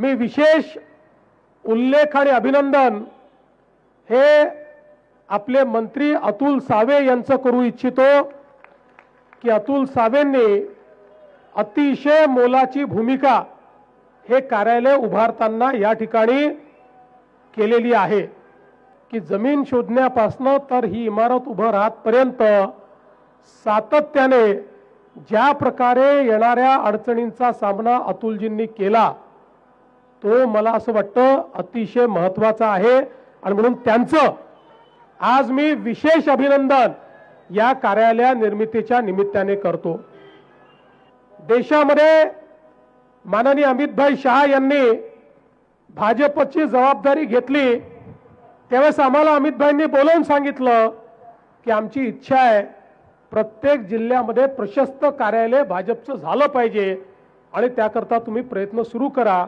मी विशेष उल्लेख आणि अभिनंदन हे आपले मंत्री अतुल सावे यांचं करू इच्छितो की अतुल सावेंनी अतिशय मोलाची भूमिका हे कार्यालय उभारताना या ठिकाणी केलेली आहे की जमीन शोधण्यापासून तर ही इमारत उभं राहतपर्यंत सातत्याने ज्या प्रकारे येणाऱ्या अडचणींचा सामना अतुलजींनी केला तो मला असं वाटतं अतिशय महत्त्वाचा आहे आणि म्हणून त्यांचं आज मी विशेष अभिनंदन या कार्यालय निर्मितीच्या निमित्ताने करतो। देशामध्ये माननीय अमितभाई शाह यांनी भाजपची जबाबदारी घेतली त्यावेळेस आम्हाला अमितभाईंनी बोलवून सांगितलं की आमची इच्छा आहे प्रत्येक जिल्ह्यामध्ये प्रशस्त कार्यालय भाजपचं झालं पाहिजे आणि त्याकरता तुम्ही प्रयत्न सुरू करा।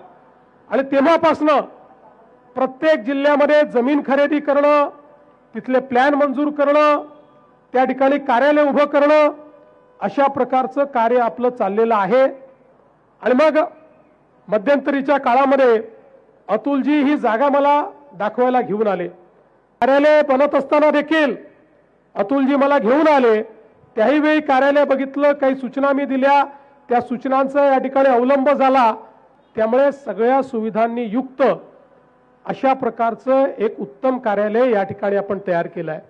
आणि तेव्हापासून प्रत्येक जिल्ह्यामध्ये जमीन खरेदी करणं, तिथले प्लॅन मंजूर करणं, त्या ठिकाणी कार्यालय उभं करणं अशा प्रकारचं कार्य आपलं चाललेलं आहे। आणि मग मध्यंतरीच्या काळामध्ये अतुलजी ही जागा मला दाखवायला घेऊन आले। कार्यालय बनत असताना देखील अतुलजी मला घेऊन आले, त्याही वेळी कार्यालय बघितलं, काही सूचना मी दिल्या, त्या सूचनांचा या ठिकाणी अवलंब झाला। त्यामुळे सगळ्या सुविधांनी युक्त अशा प्रकारचं एक उत्तम कार्यालय या ठिकाणी आपण तयार केलं आहे।